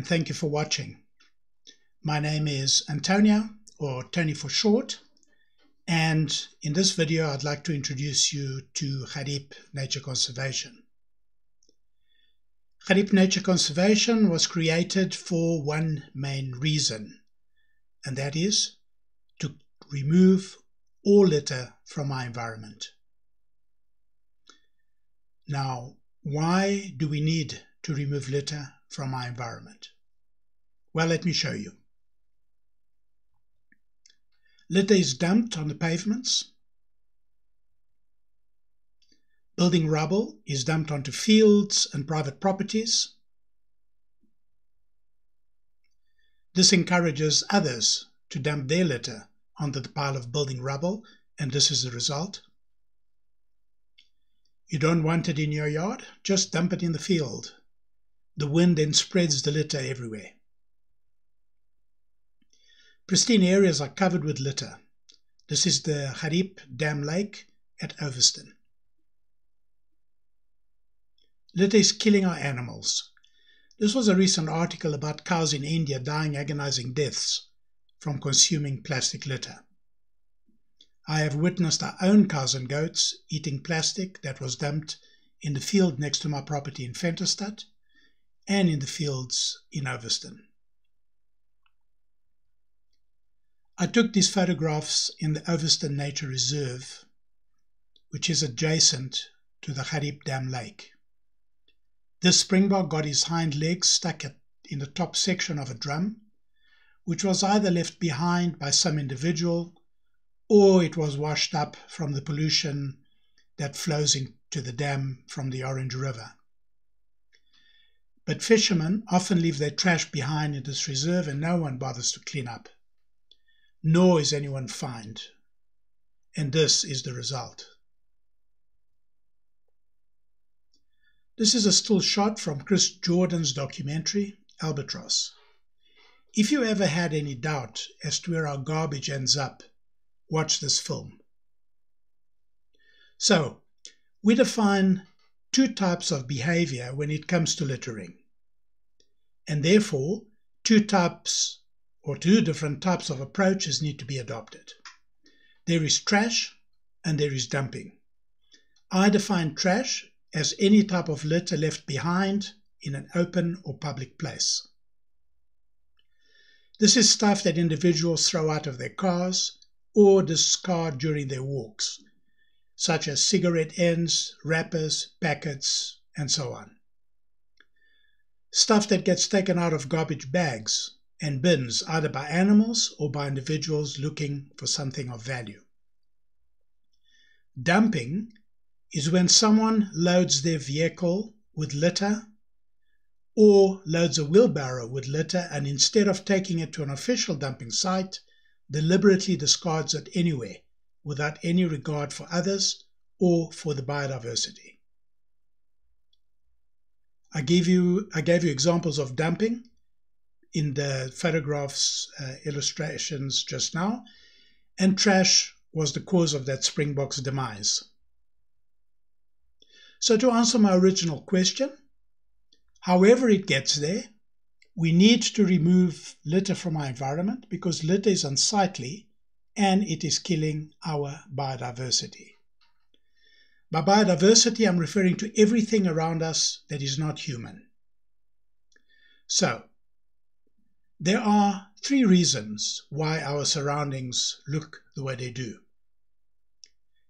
and thank you for watching. My name is Antonio, or Tony for short, and in this video I'd like to introduce you to Gariep Nature Conservation. Gariep Nature Conservation was created for one main reason, and that is to remove all litter from our environment. Now, why do we need to remove litter from our environment? Well, let me show you. Litter is dumped on the pavements. Building rubble is dumped onto fields and private properties. This encourages others to dump their litter onto the pile of building rubble, and this is the result. You don't want it in your yard? Just dump it in the field. The wind then spreads the litter everywhere. Pristine areas are covered with litter. This is the Gariep Dam Lake at Overston. Litter is killing our animals. This was a recent article about cows in India dying agonizing deaths from consuming plastic litter. I have witnessed our own cows and goats eating plastic that was dumped in the field next to my property in Venterstad and in the fields in Overston. I took these photographs in the Overston Nature Reserve, which is adjacent to the Gariep Dam Lake. This springbok got his hind legs stuck in the top section of a drum, which was either left behind by some individual or it was washed up from the pollution that flows into the dam from the Orange River. But fishermen often leave their trash behind in this reserve and no one bothers to clean up, nor is anyone fined. And this is the result. This is a still shot from Chris Jordan's documentary, Albatross. If you ever had any doubt as to where our garbage ends up, watch this film. So, we define two types of behavior when it comes to littering. And therefore, two different types of approaches need to be adopted. There is trash and there is dumping. I define trash as any type of litter left behind in an open or public place. This is stuff that individuals throw out of their cars or discard during their walks, such as cigarette ends, wrappers, packets, and so on. Stuff that gets taken out of garbage bags and bins either by animals or by individuals looking for something of value. Dumping is when someone loads their vehicle with litter or loads a wheelbarrow with litter and instead of taking it to an official dumping site, deliberately discards it anywhere without any regard for others or for the biodiversity. I gave you examples of dumping in the photographs illustrations just now, and trash was the cause of that springbok's demise. So to answer my original question, however it gets there, we need to remove litter from our environment because litter is unsightly and it is killing our biodiversity. By biodiversity, I'm referring to everything around us that is not human. So, there are three reasons why our surroundings look the way they do.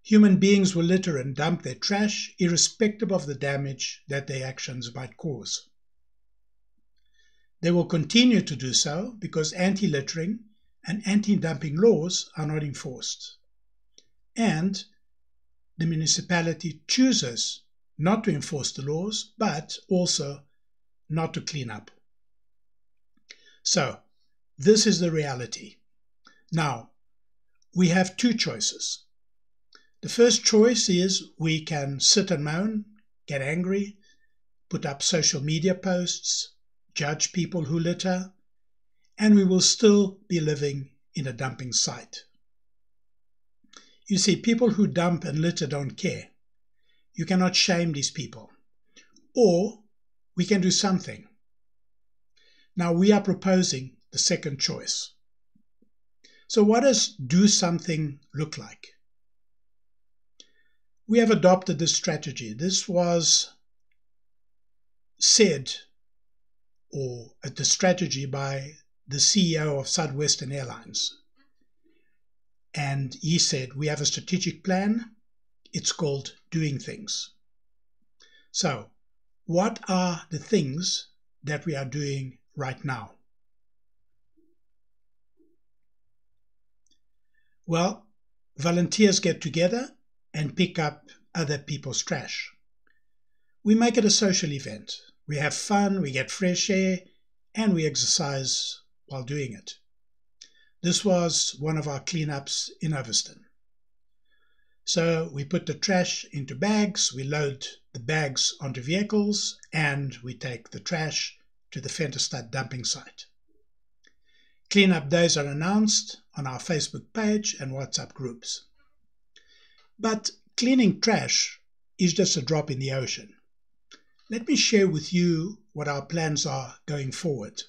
Human beings will litter and dump their trash irrespective of the damage that their actions might cause. They will continue to do so because anti-littering and anti-dumping laws are not enforced. And the municipality chooses not to enforce the laws, but also not to clean up. So, this is the reality. Now, we have two choices. The first choice is we can sit and moan, get angry, put up social media posts, judge people who litter, and we will still be living in a dumping site. You see, people who dump and litter don't care. You cannot shame these people. Or we can do something. Now we are proposing the second choice. So what does do something look like? We have adopted this strategy. This was said, or the strategy by the CEO of Southwestern Airlines. And he said, we have a strategic plan. It's called doing things. So what are the things that we are doing right now? Well, volunteers get together and pick up other people's trash. We make it a social event. We have fun, we get fresh air, and we exercise while doing it. This was one of our cleanups in Overston. So we put the trash into bags, we load the bags onto vehicles, and we take the trash to the Venterstad dumping site. Cleanup days are announced on our Facebook page and WhatsApp groups. But cleaning trash is just a drop in the ocean. Let me share with you what our plans are going forward.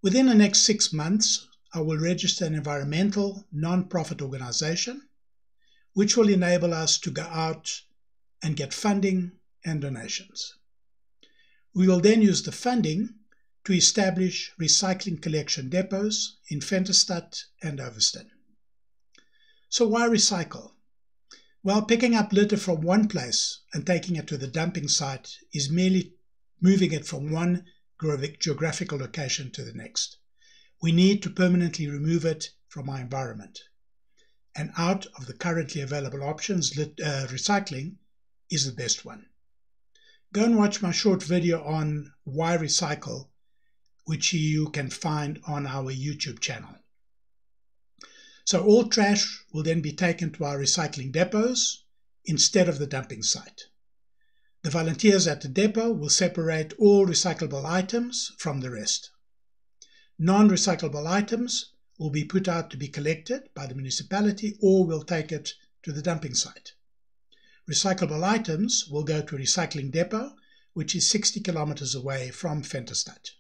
Within the next 6 months, I will register an environmental non-profit organization, which will enable us to go out and get funding and donations. We will then use the funding to establish recycling collection depots in Venterstad and Overston. So why recycle? Well, picking up litter from one place and taking it to the dumping site is merely moving it from one geographical location to the next. We need to permanently remove it from our environment. And out of the currently available options, recycling is the best one. Go and watch my short video on why recycle, which you can find on our YouTube channel. So all trash will then be taken to our recycling depots instead of the dumping site. The volunteers at the depot will separate all recyclable items from the rest. Non-recyclable items will be put out to be collected by the municipality, or will take it to the dumping site. Recyclable items will go to a recycling depot, which is 60 kilometers away from Venterstad.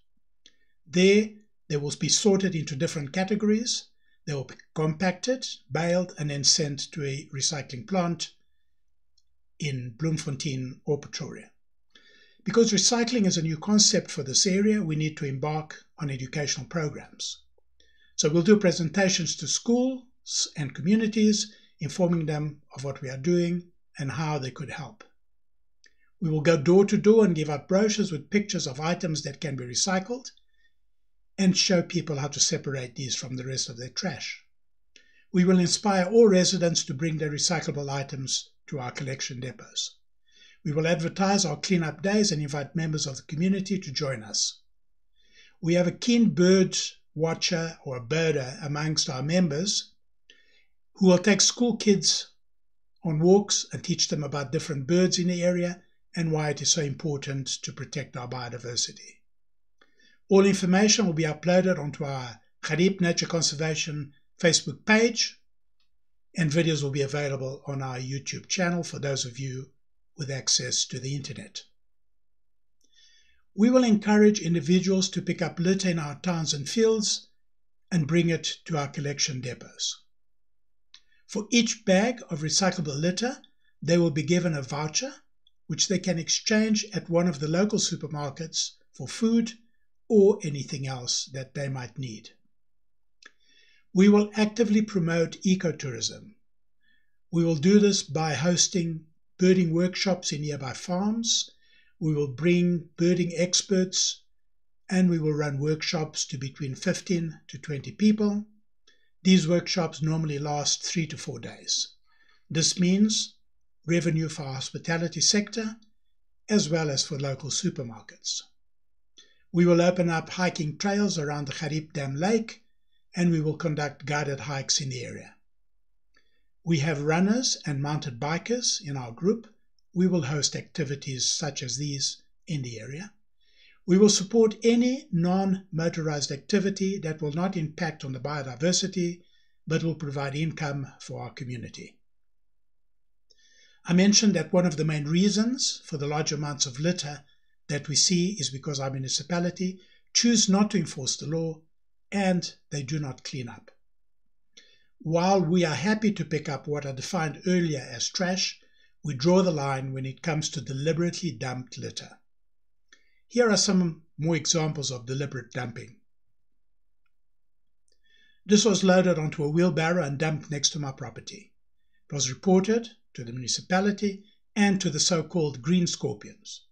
There, they will be sorted into different categories. They will be compacted, baled, and then sent to a recycling plant in Bloemfontein or Pretoria. Because recycling is a new concept for this area, we need to embark on educational programs. So we'll do presentations to schools and communities, informing them of what we are doing and how they could help. We will go door to door and give out brochures with pictures of items that can be recycled, and show people how to separate these from the rest of their trash. We will inspire all residents to bring their recyclable items to our collection depots. We will advertise our cleanup days and invite members of the community to join us. We have a keen bird watcher or a birder amongst our members who will take school kids on walks and teach them about different birds in the area and why it is so important to protect our biodiversity. All information will be uploaded onto our Gariep Nature Conservation Facebook page, and videos will be available on our YouTube channel for those of you with access to the internet. We will encourage individuals to pick up litter in our towns and fields and bring it to our collection depots. For each bag of recyclable litter, they will be given a voucher which they can exchange at one of the local supermarkets for food or anything else that they might need. We will actively promote ecotourism. We will do this by hosting birding workshops in nearby farms. We will bring birding experts, and we will run workshops to between 15 to 20 people. These workshops normally last 3 to 4 days. This means revenue for our hospitality sector as well as for local supermarkets. We will open up hiking trails around the Gariep Dam Lake, and we will conduct guided hikes in the area. We have runners and mounted bikers in our group. We will host activities such as these in the area. We will support any non-motorized activity that will not impact on the biodiversity, but will provide income for our community. I mentioned that one of the main reasons for the large amounts of litter that we see is because our municipality choose not to enforce the law and they do not clean up. While we are happy to pick up what are defined earlier as trash, we draw the line when it comes to deliberately dumped litter. Here are some more examples of deliberate dumping. This was loaded onto a wheelbarrow and dumped next to my property. It was reported to the municipality and to the so-called green scorpions.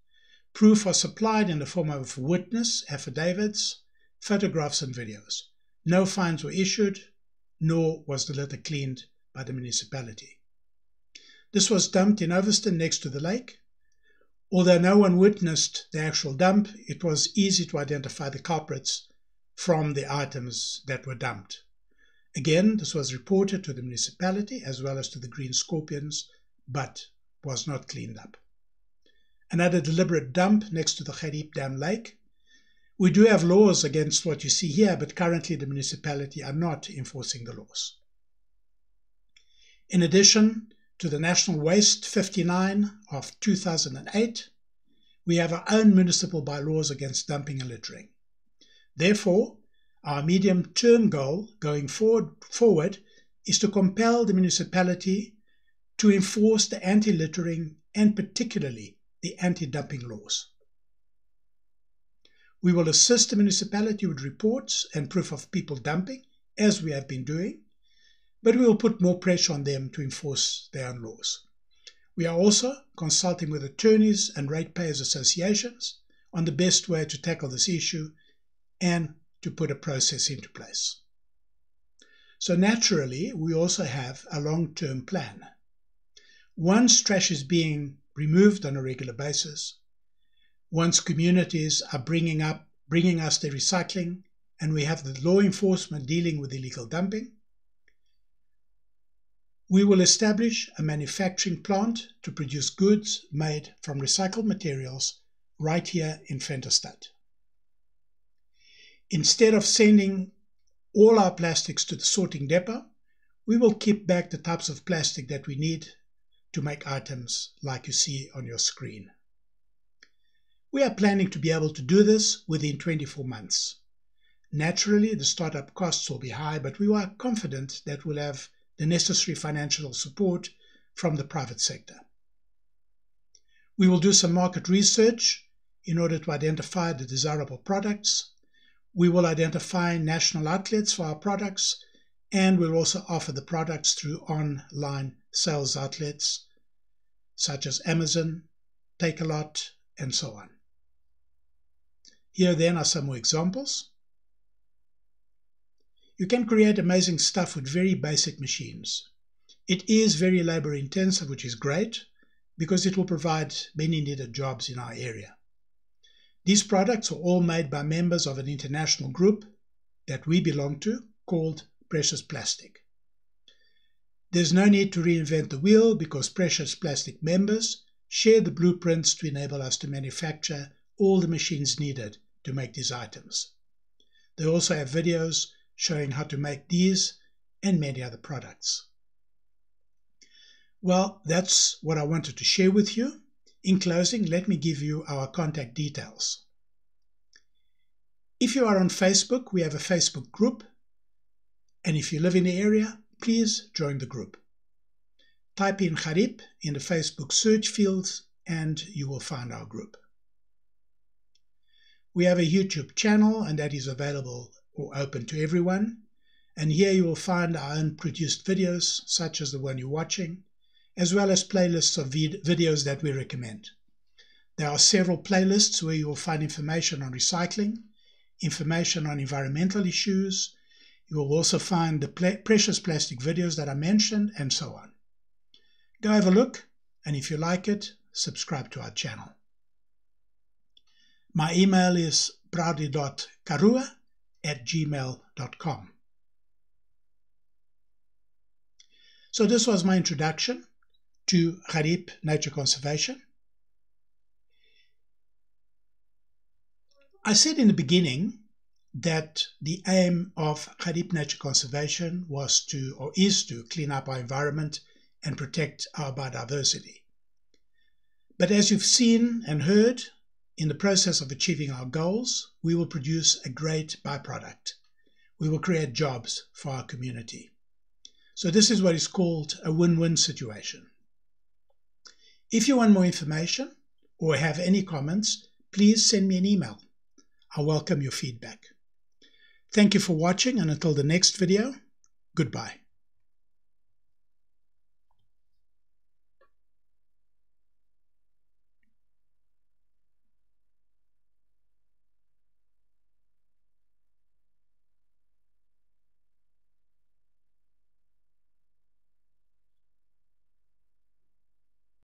Proof was supplied in the form of witness affidavits, photographs and videos. No fines were issued, nor was the litter cleaned by the municipality. This was dumped in Overston next to the lake. Although no one witnessed the actual dump, it was easy to identify the culprits from the items that were dumped. Again, this was reported to the municipality as well as to the green scorpions, but was not cleaned up. Another deliberate dump next to the Gariep Dam Lake. We do have laws against what you see here, but currently the municipality are not enforcing the laws. In addition to the National Waste 59 of 2008, we have our own municipal bylaws against dumping and littering. Therefore, our medium-term goal going forward is to compel the municipality to enforce the anti-littering and particularly the anti-dumping laws. We will assist the municipality with reports and proof of people dumping, as we have been doing, but we will put more pressure on them to enforce their own laws. We are also consulting with attorneys and ratepayers associations on the best way to tackle this issue and to put a process into place. So naturally, we also have a long-term plan. Once trash is being removed on a regular basis, once communities are bringing us their recycling, and we have the law enforcement dealing with illegal dumping, we will establish a manufacturing plant to produce goods made from recycled materials right here in Venterstad. Instead of sending all our plastics to the sorting depot, we will keep back the types of plastic that we need to make items like you see on your screen. We are planning to be able to do this within 24 months. Naturally, the startup costs will be high, but we are confident that we'll have the necessary financial support from the private sector. We will do some market research in order to identify the desirable products. We will identify national outlets for our products, and we'll also offer the products through online sales outlets such as Amazon, Takealot, and so on. Here then are some more examples. You can create amazing stuff with very basic machines. It is very labor intensive, which is great because it will provide many needed jobs in our area. These products are all made by members of an international group that we belong to called Precious Plastic. There's no need to reinvent the wheel because Precious Plastic members share the blueprints to enable us to manufacture all the machines needed to make these items. They also have videos showing how to make these and many other products. Well, that's what I wanted to share with you. In closing, let me give you our contact details. If you are on Facebook, we have a Facebook group, and if you live in the area, please join the group. Type in Gariep in the Facebook search fields and you will find our group. We have a YouTube channel, and that is available or open to everyone, and here you will find our own produced videos such as the one you're watching, as well as playlists of videos that we recommend. There are several playlists where you will find information on recycling, information on environmental issues. You will also find the precious plastic videos that I mentioned, and so on. Go have a look, and if you like it, subscribe to our channel. My email is proudly.karua@gmail.com. So this was my introduction to Gariep Nature Conservation. I said in the beginning that the aim of Gariep Nature Conservation was to, or is to, clean up our environment and protect our biodiversity. But as you've seen and heard, in the process of achieving our goals, we will produce a great byproduct. We will create jobs for our community. So this is what is called a win-win situation. If you want more information or have any comments, please send me an email. I welcome your feedback. Thank you for watching, and until the next video, goodbye.